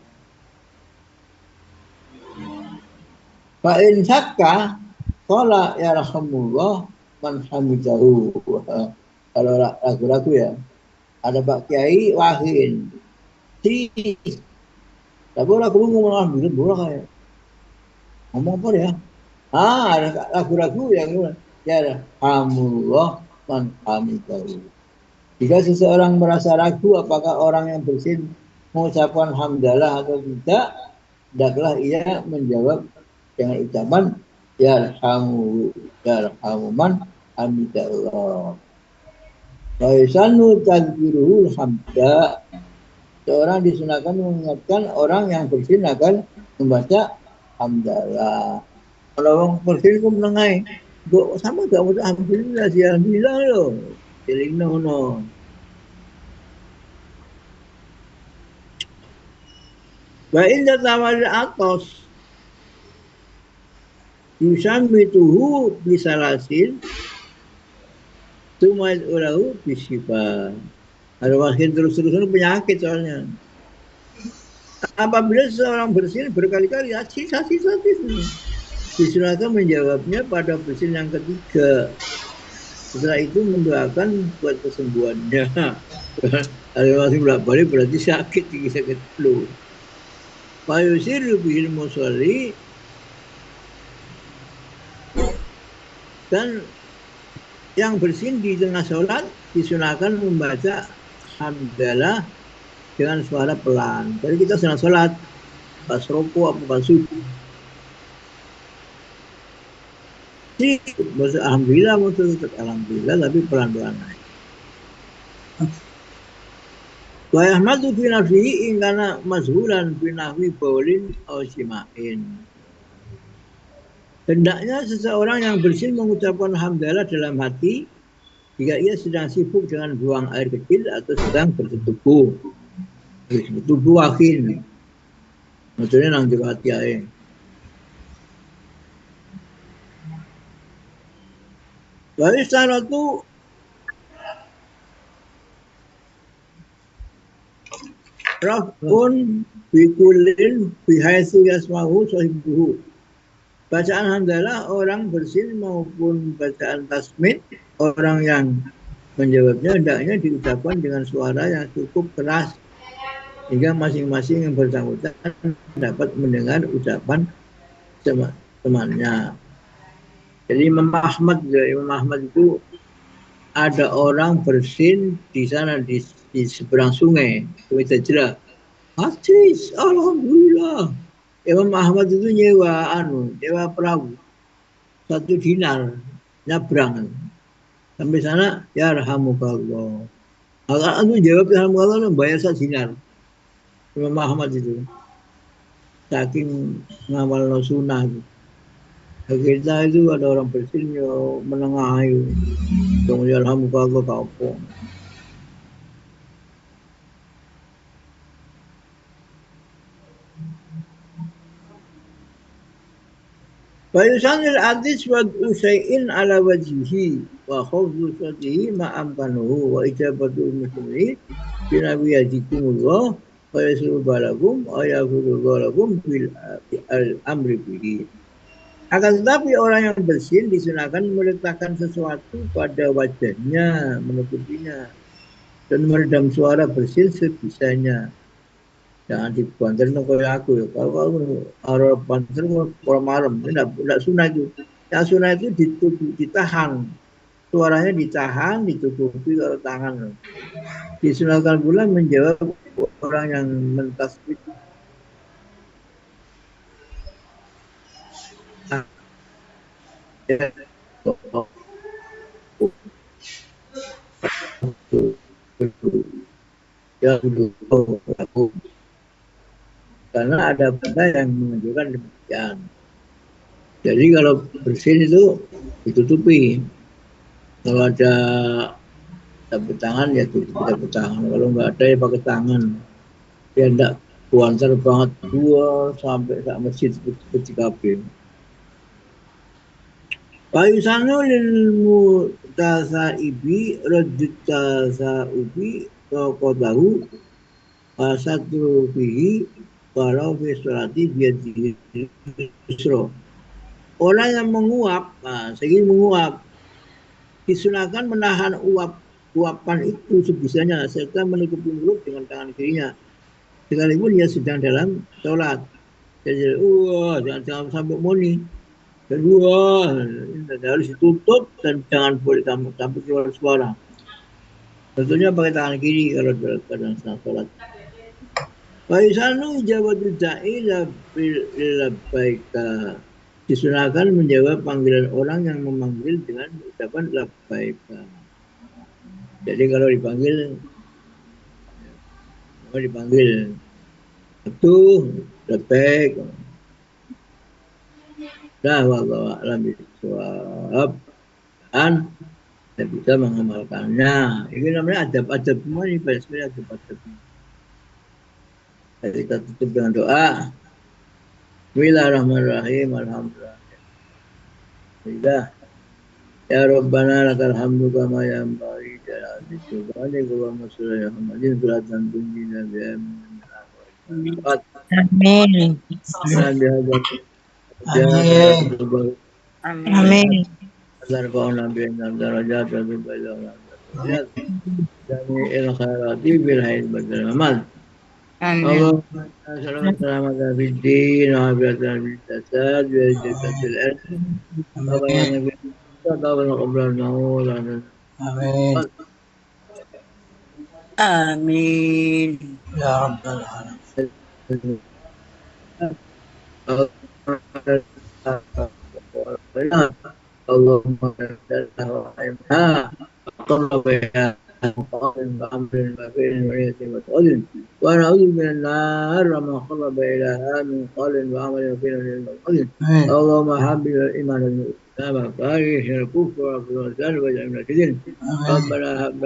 Fa in syakka qala ya rahmatullah man hamidahu. Kalau ragu-ragu ya, ada Pak Kiai Wahin. Tapi orang ngomong alhamdulillah boleh kayak ngomong apa ya? Ada ragu-ragu yang ya alhamdulillah man hamidahu. Jika seseorang merasa ragu apakah orang yang bersin mengucapkan hamdalah atau tidak, hendaklah ia menjawab dengan ucapan yarhamu man hamidallah. Wa yusannu tadzkiruhul hamda. Seorang disunahkan mengingatkan orang yang bersin akan membaca hamdalah. Kalau orang bersin ku menengai, kok sama gak mau alhamdulillah sih alhamdulillah loh. Jelingna ngono. Wa inda tawal atas yusammituhu bisalasin tumaid ulahu bisifa. Ada makin terus-terusan penyakit soalnya. Apabila seseorang bersin berkali-kali sisa disunahkan menjawabnya pada bersin yang ketiga. Setelah itu mendoakan buat kesembuhannya. Kalau masih bolak-balik berarti sakit flu. Fayusir bihil musolli, dan yang bersin di tengah sholat disunahkan membaca hamdalah dengan suara pelan. Jadi kita sedang sholat, pas rokok apa pas sujud. Bahasa alhamdulillah tetap alhamdulillah tapi pelan-pelan naik. Wa yahmadu fi nafsihi in kana mazhulan fi nahwi baulin aw sima'in. Hendaknya seseorang yang bersin mengucapkan hamdalah dalam hati jika ia sedang sibuk dengan buang air kecil atau sedang bersetubuh. Bersetubuh wakin. Maksudnya nang jero hati ae. Wa istaratu raf'un bikulin bihaitsu yasmahu sahibuhu. Bacaan hamdalah orang bersin maupun bacaan tasmid orang yang menjawabnya hendaknya diucapkan dengan suara yang cukup keras hingga masing-masing yang bersangkutan dapat mendengar ucapan temannya. Jadi Imam Ahmad itu ada orang bersin di sana di seberang sungai Tajra. Hadis, alhamdulillah. Imam Ahmad itu nyewa perahu 1 dinar nyabrang sampai sana ya rahmukallah. Kalau jawab ya rahmukallah bayar 1 dinar. Imam Ahmad itu saking ngamal sunnah. Kita itu ada orang bersin yo menengah ayu. Kemudian alhamdulillah kau. Fayusanil hadis wa usai'in ala wajhihi wa khawdu sadihi ma'amkanuhu wa ijabatu muslimin binabi yajikumullah wa yasuru balakum wa yafurullah lakum bil amri bihi. Akan tetapi orang yang bersin disunahkan meletakkan sesuatu pada wajahnya, menutupinya, dan meredam suara bersin sebisanya. Jangan dibanter kayak aku ya. Kalau kamu orang banter kalau malam, tidak sunah itu. Yang sunah itu ditahan, suaranya ditahan, ditutupi kalau tangan. Disunahkan pula menjawab orang yang mentasbih. Ya dulu aku, karena ada benda yang menunjukkan demikian. Jadi kalau bersin itu ditutupi. Kalau ada tepuk tangan ya tutup tepuk tangan. Kalau nggak ada ya pakai tangan. Ya enggak kuantar banget 2 sampai sak masjid seperti kabeh. Payusanu lil mutasaibi rajut tasaubi qadahu satu bihi walau fi sholati biadihi yusra. Orang yang menguap, segi menguap, disunahkan menahan uapan itu sebisanya serta menutupi mulut dengan tangan kirinya. Sekalipun dia sedang dalam sholat. Jadi, jangan sampai muni. Kedua, harus ditutup dan jangan boleh sampai keluar suara. Tentunya pakai tangan kiri kalau dalam keadaan sedang sholat. Faisanu jawabul da'i labbaika. Disunahkan menjawab panggilan orang yang memanggil dengan ucapan labbaika. Jadi kalau dipanggil itu labbaik. Dah wallahu a'lam bishawab. Dan bisa mengamalkannya. Ini namanya adab-adab semua ini, sebenarnya adab-adab. Kita tutup dengan doa. Bismillahirrahmanirrahim. Alhamdulillah. Ya Rabbana lakal hamdu kama yanbaghi jalali subhanika wa masya Muhammadin salatan tunjina biha min al-afat. Amin. Amin. Zarqauna bi darajat wa billahi jami'il khairati bil hayy badal amal. Allahumma selamat fiddin wa bi'atan bil tasad wa jakatil ilm. Amin. Amin. Ya Rabbal Alamin. Allahumma ونعوذ من النار وما قرب إليها من قول وعمل وفعل للمقصد. اللهم حبب الإيمان بالإسلام وكاره الكفر والفساد واجعلنا كذل. ربنا هب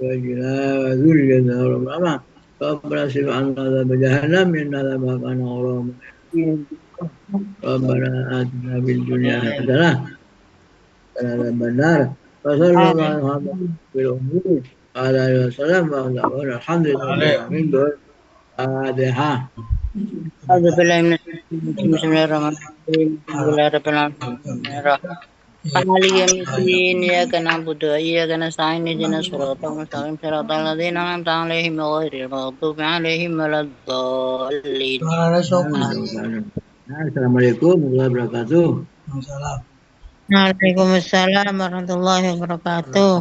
لنا وذريتنا ربنا ربنا اصرف عنا عذاب جهنم إن عذابها كان غراما. ربنا آتنا في الدنيا حسنة وقنا عذاب النار. وصلى الله على محمد في الأمور وعلى آله وسلم والحمد لله رب العالمين. الفاتحة. أعوذ بالله من الشيطان بسم الله الرحمن الرحيم الحمد لله رب العالمين مالك يوم الدين إياك نعبد وإياك نستعين اهدنا الصراط المستقيم صراط الذين أنعمت عليهم غير المغضوب عليهم ولا الضالين. Assalamualaikum warahmatullahi wabarakatuh. Waalaikumsalam warahmatullahi wabarakatuh.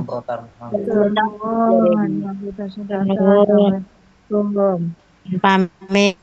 Pamit.